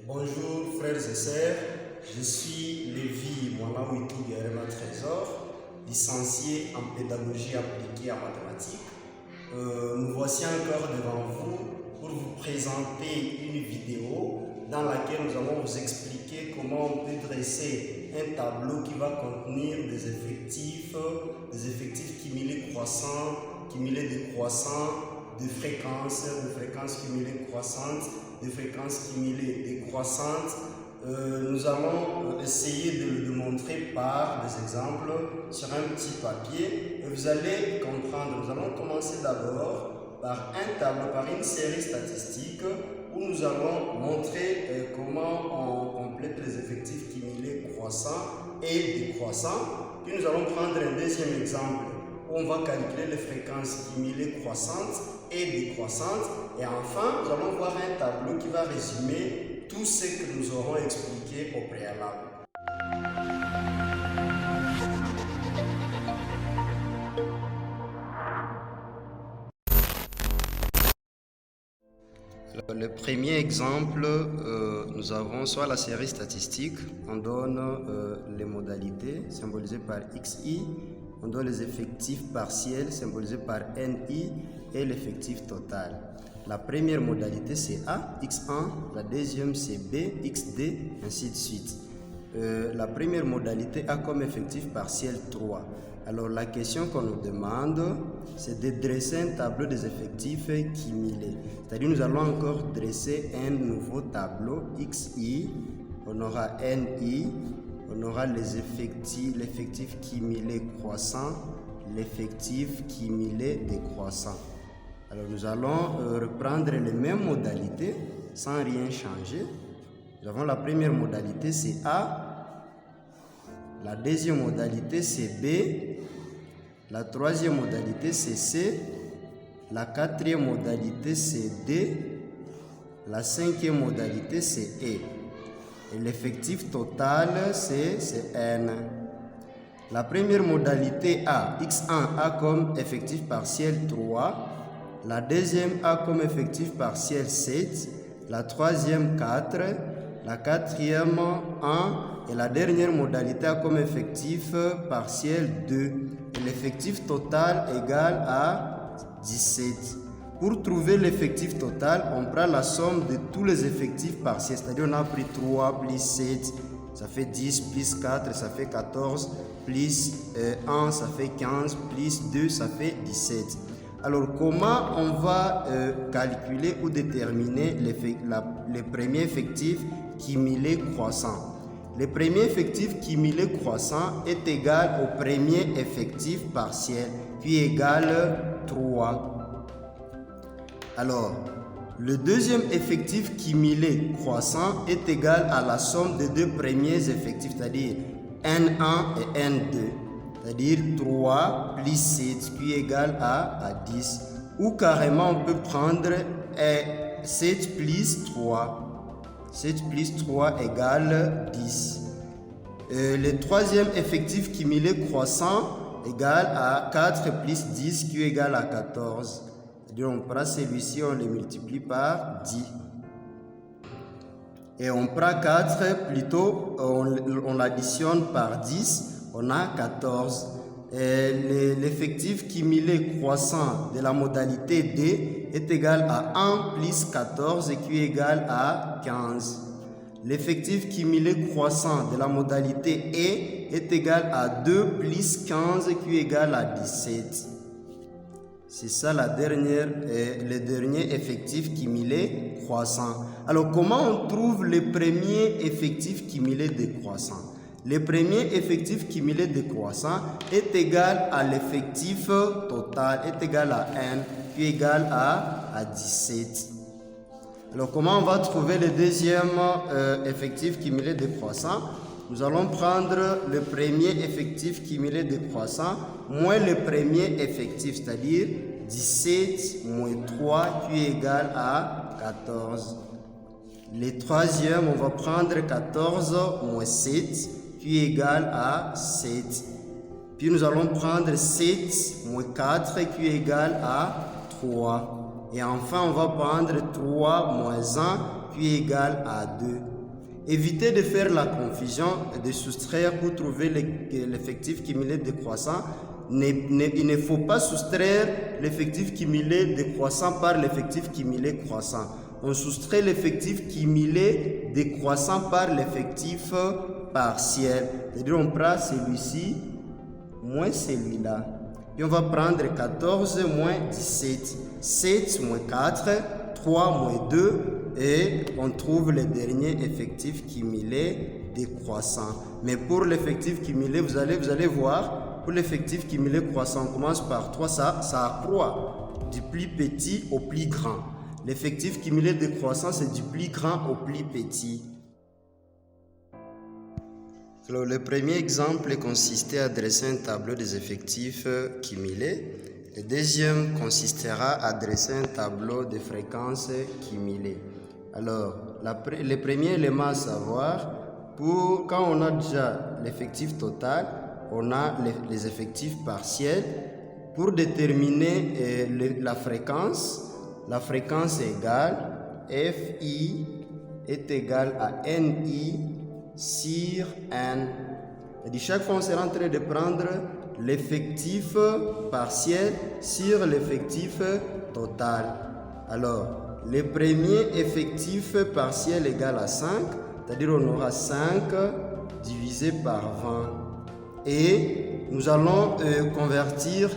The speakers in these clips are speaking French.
Bonjour frères et sœurs, je suis Lévi Mwanawiki Guerrema Trésor, licencié en pédagogie appliquée en mathématiques. Nous voici encore devant vous pour vous présenter une vidéo dans laquelle nous allons vous expliquer comment on peut dresser un tableau qui va contenir des effectifs cumulés croissants, cumulés décroissants, de fréquences cumulées croissantes, de fréquences cumulées décroissantes. Nous allons essayer de le montrer par des exemples sur un petit papier et vous allez comprendre. Nous allons commencer d'abord par un tableau, par une série statistique où nous allons montrer comment on complète les effectifs cumulés croissants et décroissants. Puis nous allons prendre un deuxième exemple où on va calculer les fréquences cumulées croissantes et décroissantes. Et enfin, nous allons voir un tableau qui va résumer tout ce que nous aurons expliqué au préalable. Le premier exemple, nous avons soit la série statistique, on donne les modalités symbolisées par XI, on donne les effectifs partiels symbolisés par NI et l'effectif total. La première modalité c'est A, X1, la deuxième c'est B, XD, ainsi de suite. La première modalité a comme effectif partiel 3. Alors la question qu'on nous demande, c'est de dresser un tableau des effectifs cumulés. C'est-à-dire nous allons encore dresser un nouveau tableau XI, on aura NI, on aura l'effectif cumulé croissant, l'effectif cumulé décroissant. Alors nous allons reprendre les mêmes modalités sans rien changer. Nous avons la première modalité c'est A, la deuxième modalité c'est B, la troisième modalité c'est C, la quatrième modalité c'est D, la cinquième modalité c'est E. Et l'effectif total c'est N. La première modalité A, X1 a comme effectif partiel 3, la deuxième a comme effectif partiel 7, la troisième 4, la quatrième 1 et la dernière modalité a comme effectif partiel 2. Et l'effectif total égale à 17. Pour trouver l'effectif total, on prend la somme de tous les effectifs partiels. C'est-à-dire on a pris 3 plus 7, ça fait 10, plus 4, ça fait 14, plus 1, ça fait 15, plus 2, ça fait 17. Alors comment on va calculer ou déterminer les premiers effectifs cumulés croissants? Le premier effectif cumulé croissant est égal au premier effectif partiel, puis égal 3. Alors, le deuxième effectif cumulé croissant est égal à la somme des deux premiers effectifs, c'est-à-dire N1 et N2. C'est-à-dire 3 plus 7 qui est égal à 10. Ou carrément on peut prendre 7 plus 3. 7 plus 3 égale 10. Le troisième effectif cumulé croissant égale à 4 plus 10 qui est égal à 14. C'est-à-dire on prend celui-ci, on le multiplie par 10. Et on prend 4 plutôt, on l'additionne par 10. On a 14. L'effectif cumulé croissant de la modalité D est égal à 1 plus 14 qui est égal à 15. L'effectif cumulé croissant de la modalité E est égal à 2 plus 15 qui est égal à 17. C'est ça le dernier effectif cumulé croissant. Alors comment on trouve le premier effectif cumulé décroissant? Le premier effectif cumulé décroissant est égal à l'effectif total, est égal à N, qui est égal à 17. Alors comment on va trouver le deuxième effectif cumulé décroissant? Nous allons prendre le premier effectif cumulé décroissant moins le premier effectif, c'est-à-dire 17 moins 3 qui est égal à 14. Le troisième, on va prendre 14 moins 7 qui est égal à 7. Puis nous allons prendre 7 moins 4 qui est égal à 3. Et enfin, on va prendre 3 moins 1 qui est égal à 2. évitez de faire la confusion et de soustraire pour trouver l'effectif cumulé décroissant. Il ne faut pas soustraire l'effectif cumulé décroissant par l'effectif cumulé croissant. On soustrait l'effectif cumulé décroissant par l'effectif partiel. C'est-à-dire on prend celui-ci moins celui-là. Et on va prendre 14 moins 17. 7 moins 4, 3 moins 2 et on trouve le dernier effectif cumulé décroissant. Mais pour l'effectif cumulé, vous allez voir, pour l'effectif cumulé croissant, on commence par 3, ça accroît du plus petit au plus grand. L'effectif cumulé décroissant, c'est du plus grand au plus petit. Alors, le premier exemple consistait à dresser un tableau des effectifs cumulés. Le deuxième consistera à dresser un tableau de fréquences cumulées. Alors, le premier élément à savoir, quand on a déjà l'effectif total, on a les effectifs partiels. Pour déterminer la fréquence est égale, Fi est égal à Ni sur N. Et chaque fois, on sera en train de prendre l'effectif partiel sur l'effectif total. Alors, le premier effectif partiel égal à 5, c'est-à-dire on aura 5 divisé par 20. Et nous allons convertir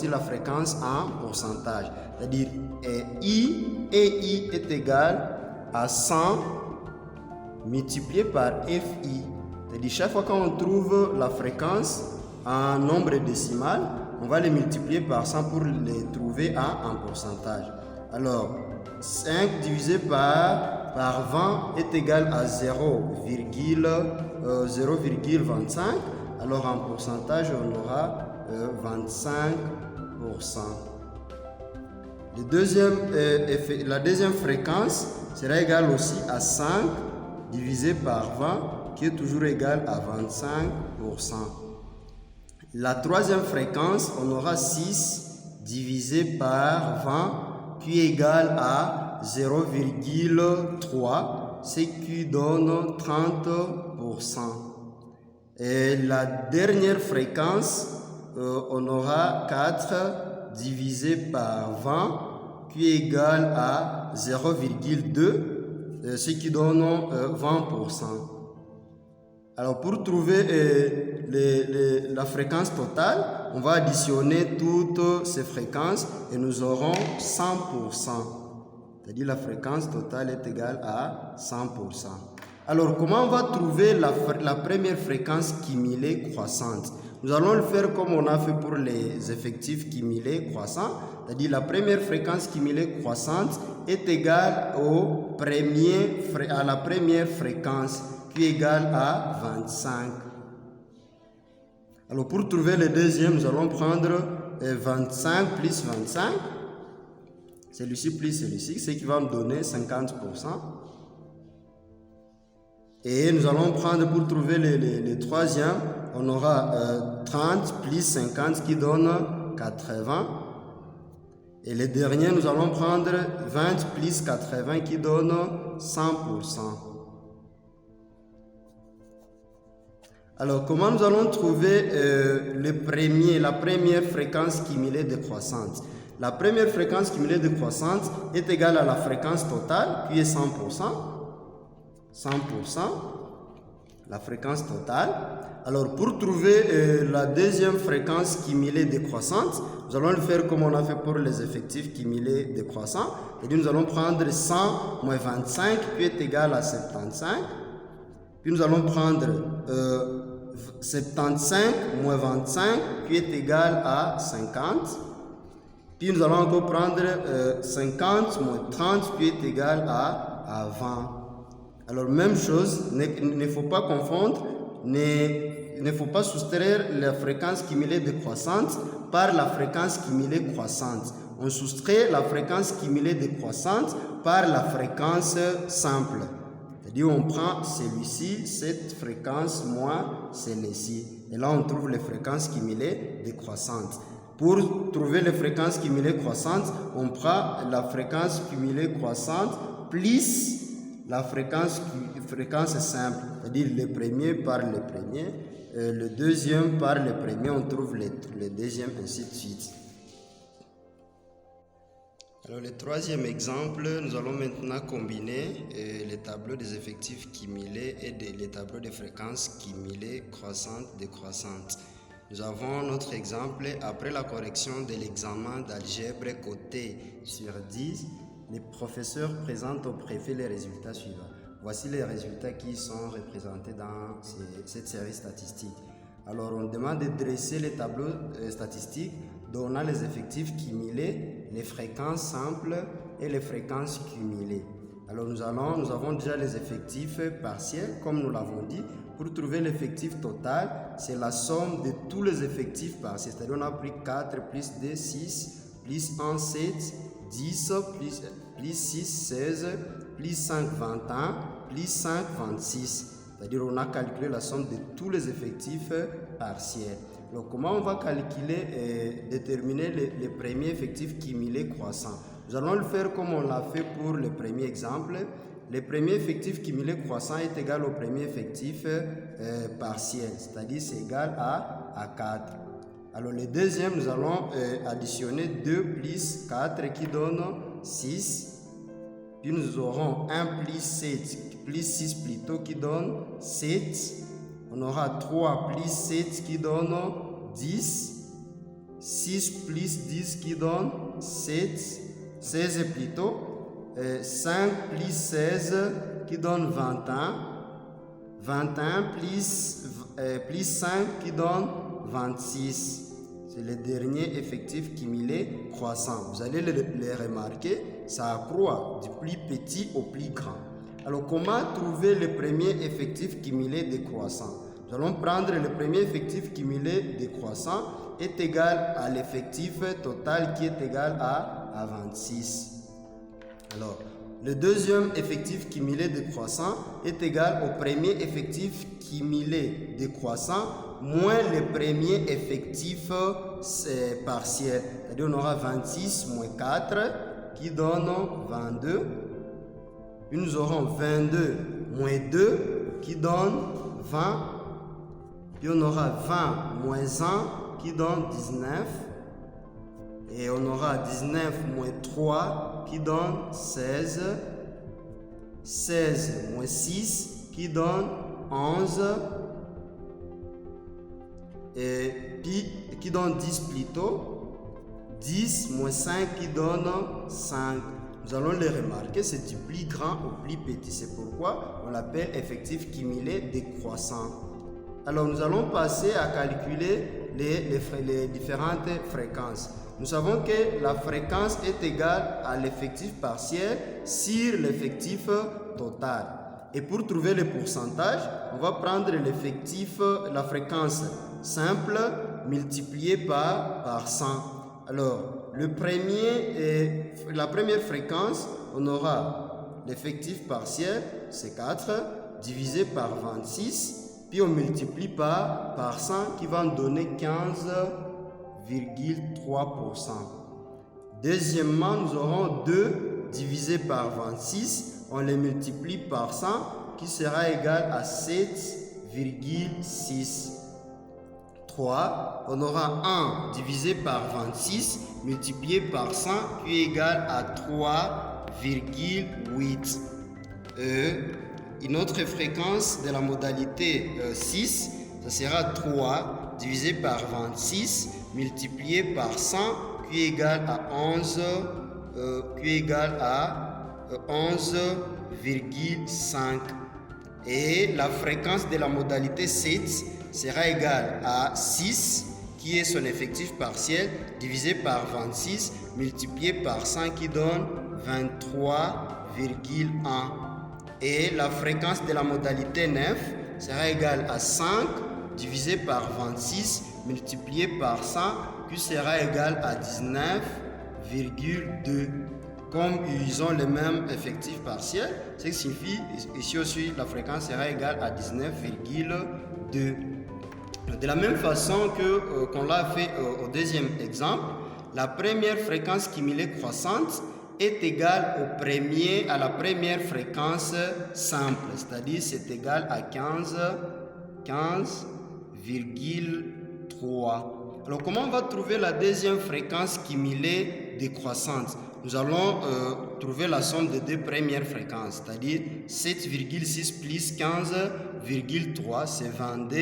la fréquence en pourcentage. C'est-à-dire I est égal à 100 multiplié par Fi. C'est-à-dire chaque fois qu'on trouve la fréquence en nombre décimal, on va les multiplier par 100 pour les trouver en pourcentage. Alors, 5 divisé par 20 est égal à 0,25. Alors, en pourcentage, on aura 25%. La deuxième fréquence sera égale aussi à 5 divisé par 20, qui est toujours égal à 25%. La troisième fréquence, on aura 6 divisé par 20, qui est égal à 0,3, ce qui donne 30%. Et la dernière fréquence, on aura 4 divisé par 20, qui est égal à 0,2, ce qui donne 20%. Alors pour trouver la fréquence totale, on va additionner toutes ces fréquences et nous aurons 100%. C'est-à-dire la fréquence totale est égale à 100%. Alors comment on va trouver la première fréquence cumulée croissante? Nous allons le faire comme on a fait pour les effectifs cumulés croissants. C'est-à-dire la première fréquence cumulée croissante est égale à la première fréquence qui est égale à 25. Alors pour trouver le deuxième, nous allons prendre 25 plus 25. Celui-ci plus celui-ci, ce qui va me donner 50%. Et nous allons prendre pour trouver le troisième, on aura 30 plus 50 qui donne 80. Et le dernier, nous allons prendre 20 plus 80 qui donne 100%. Alors, comment nous allons trouver la première fréquence cumulée décroissante? La première fréquence cumulée décroissante est égale à la fréquence totale, qui est 100%. 100%, la fréquence totale. Alors, pour trouver la deuxième fréquence cumulée décroissante, nous allons le faire comme on a fait pour les effectifs cumulés décroissants. Et nous allons prendre 100 moins 25, qui est égal à 75. Puis nous allons prendre 75 moins 25, qui est égal à 50. Puis nous allons encore prendre 50 moins 30, qui est égal à 20. Alors, même chose, il ne faut pas confondre, il ne faut pas soustraire la fréquence cumulée décroissante par la fréquence cumulée croissante. On soustrait la fréquence cumulée décroissante par la fréquence simple. C'est-à-dire, on prend celui-ci, cette fréquence moins celle-ci. Et là, on trouve les fréquences cumulées décroissantes. Pour trouver les fréquences cumulées croissantes, on prend la fréquence cumulée croissante plus la fréquence simple, c'est-à-dire le premier par le premier, le deuxième par le premier, on trouve le deuxième, ainsi de suite. Alors le troisième exemple, nous allons maintenant combiner les tableaux des effectifs cumulés et les tableaux de fréquences cumulées croissantes décroissantes. Nous avons notre exemple, après la correction de l'examen d'algèbre coté sur 10, les professeurs présentent au préfet les résultats suivants. Voici les résultats qui sont représentés dans cette série statistique. Alors on demande de dresser les tableaux statistiques donnant les effectifs cumulés, les fréquences simples et les fréquences cumulées. Alors nous avons déjà les effectifs partiels, comme nous l'avons dit. Pour trouver l'effectif total, c'est la somme de tous les effectifs partiels. C'est-à-dire on a pris 4 plus 2, 6, plus 1, 7, 10, plus 6, 16, plus 5, 21, plus 5, 26. C'est-à-dire on a calculé la somme de tous les effectifs partiels. Donc comment on va calculer et déterminer les premiers effectifs cumulés croissants? Nous allons le faire comme on l'a fait pour le premier exemple. Le premier effectif cumulé croissant est égal au premier effectif partiel, c'est-à-dire c'est égal à 4. Alors le deuxième, nous allons additionner 2 plus 4 qui donne 6. Puis nous aurons 1 plus 7, plus 6 plutôt qui donne 7. On aura 3 plus 7 qui donne 10. 6 plus 10 qui donne 16 plutôt. 5 plus 16 qui donne 21. 21 plus 5 qui donne 26. C'est le dernier effectif cumulé croissant. Vous allez les remarquer, ça accroît du plus petit au plus grand. Alors, comment trouver le premier effectif cumulé décroissant? Nous allons prendre le premier effectif cumulé décroissant est égal à l'effectif total qui est égal à 26. Alors, le deuxième effectif cumulé décroissant est égal au premier effectif cumulé décroissant moins le premier effectif partiel. C'est-à-dire on aura 26 moins 4 qui donne 22. Puis nous aurons 22 moins 2 qui donne 20. Puis on aura 20 moins 1 qui donne 19. Et on aura 19 moins 3 qui donne 16. 16 moins 6 qui donne 11. Et puis qui donne 10 plutôt. 10 moins 5 qui donne 5. Nous allons le remarquer, c'est du plus grand au plus petit. C'est pourquoi on l'appelle effectif cumulé décroissant. Alors nous allons passer à calculer les différentes fréquences. Nous savons que la fréquence est égale à l'effectif partiel sur l'effectif total. Et pour trouver le pourcentage, on va prendre la fréquence simple multipliée par 100. Alors, la première fréquence, on aura l'effectif partiel, c'est 4, divisé par 26, puis on multiplie par 100 qui va nous donner 15,3%. Deuxièmement, nous aurons 2 divisé par 26, on les multiplie par 100 qui sera égal à 7,6. 3, on aura 1 divisé par 26 multiplié par 100 qui est égal à 3,8. Une autre fréquence de la modalité 6, ça sera 3 divisé par 26 multiplié par 100 qui est égal à 11,5. Et la fréquence de la modalité 7 sera égale à 6 qui est son effectif partiel divisé par 26 multiplié par 100 qui donne 23,1. Et la fréquence de la modalité 9 sera égale à 5 divisé par 26 multiplié par 100 qui sera égal à 19,2. Comme ils ont le même effectif partiel, ce qui signifie ici aussi la fréquence sera égale à 19,2. De la même façon qu'on l'a fait au deuxième exemple, la première fréquence cumulée croissante est égal à la première fréquence simple, c'est-à-dire c'est égal à 15,3. Alors comment on va trouver la deuxième fréquence cumulée décroissante? Nous allons trouver la somme des deux premières fréquences, c'est-à-dire 7,6 plus 15,3, c'est 22,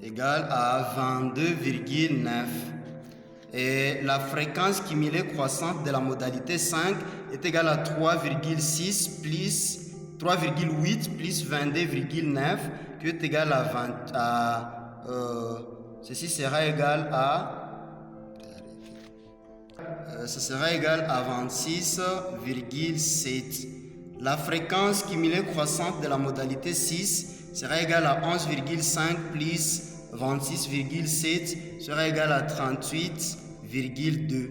égale à 22,9. Et la fréquence cumulée croissante de la modalité 5 est égale à 3,8 plus 22,9, qui est égal à ceci sera égal à à 26,7. La fréquence cumulée croissante de la modalité 6 sera égale à 11,5 plus 26,7 sera égale à 38,2.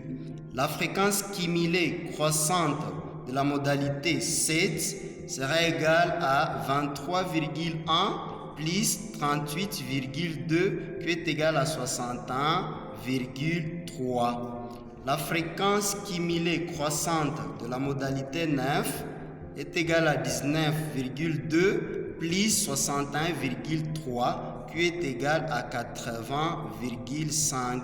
La fréquence cumulée croissante de la modalité 7 sera égale à 23,1 plus 38,2 qui est égal à 61,3. La fréquence cumulée croissante de la modalité 9 est égale à 19,2 plus 61,3 qui est égal à 80,5.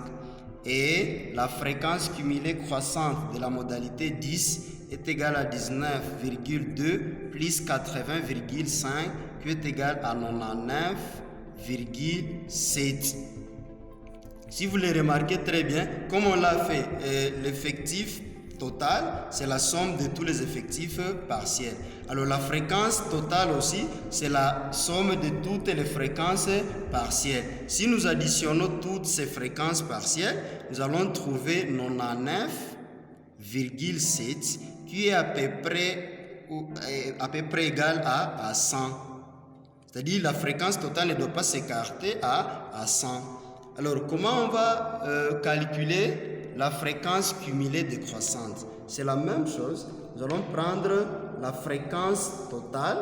Et la fréquence cumulée croissante de la modalité 10 est égale à 19,2 plus 80,5 qui est égal à 99,7. Si vous le remarquez très bien, comme on l'a fait, l'effectif total, c'est la somme de tous les effectifs partiels. Alors la fréquence totale aussi, c'est la somme de toutes les fréquences partielles. Si nous additionnons toutes ces fréquences partielles, nous allons trouver 99,7 qui est à peu près égal à 100. C'est-à-dire la fréquence totale ne doit pas s'écarter à 100. Alors, comment on va calculer la fréquence cumulée décroissante? C'est la même chose. Nous allons prendre la fréquence totale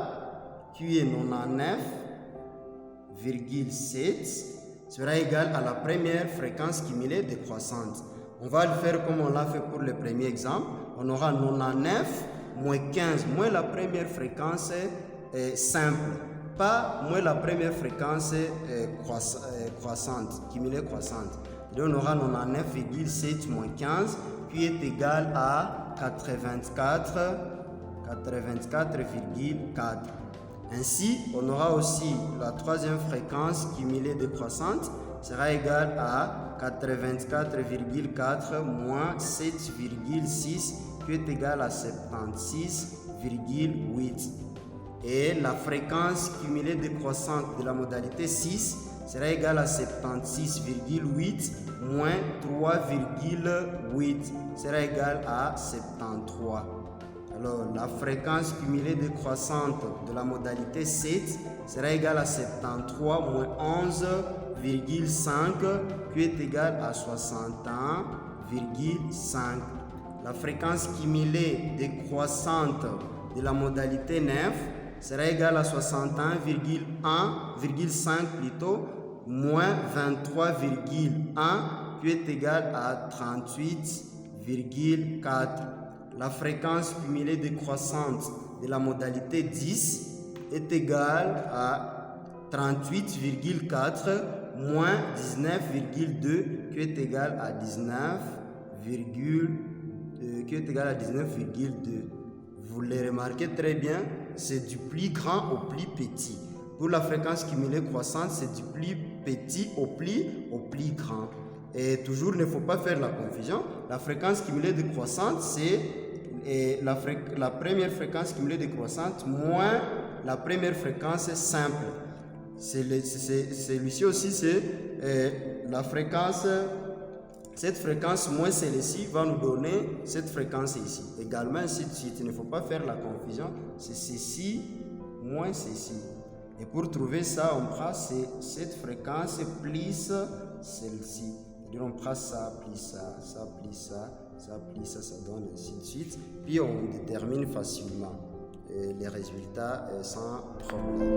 qui est 99,7 sera égale à la première fréquence cumulée décroissante. On va le faire comme on l'a fait pour le premier exemple. On aura 99 moins 15 moins la première fréquence simple. Pas moins la première fréquence croissante, cumulée croissante. Donc on aura 99,7 moins 15 qui est égal à 84,4. Ainsi, on aura aussi la troisième fréquence cumulée décroissante sera égale à 84,4 moins 7,6 qui est égal à 76,8. Et la fréquence cumulée décroissante de la modalité 6 sera égale à 76,8 moins 3,8 sera égal à 73. Alors, la fréquence cumulée décroissante de la modalité 7 sera égale à 73 moins 11,5 qui est égal à 61,5. La fréquence cumulée décroissante de la modalité 9 sera égal à 61,5 plutôt, moins 23,1 qui est égal à 38,4. La fréquence cumulée décroissante de la modalité 10 est égale à 38,4 moins 19,2 qui est égal à 19,2. Vous le remarquez très bien, c'est du plus grand au plus petit. Pour la fréquence cumulée croissante, c'est du plus petit au plus grand. Et toujours, il ne faut pas faire la confusion. La fréquence cumulée décroissante, c'est la première fréquence cumulée décroissante moins la première fréquence simple. Celui-ci aussi, c'est la fréquence. Cette fréquence moins celle-ci va nous donner cette fréquence ici. Également, ainsi de suite. Il ne faut pas faire la confusion. C'est ceci moins ceci. Et pour trouver ça, on prend cette fréquence plus celle-ci. On prend ça, plus ça, ça, plus ça, ça, plus ça, ça donne ainsi de suite. Puis on détermine facilement les résultats sans problème.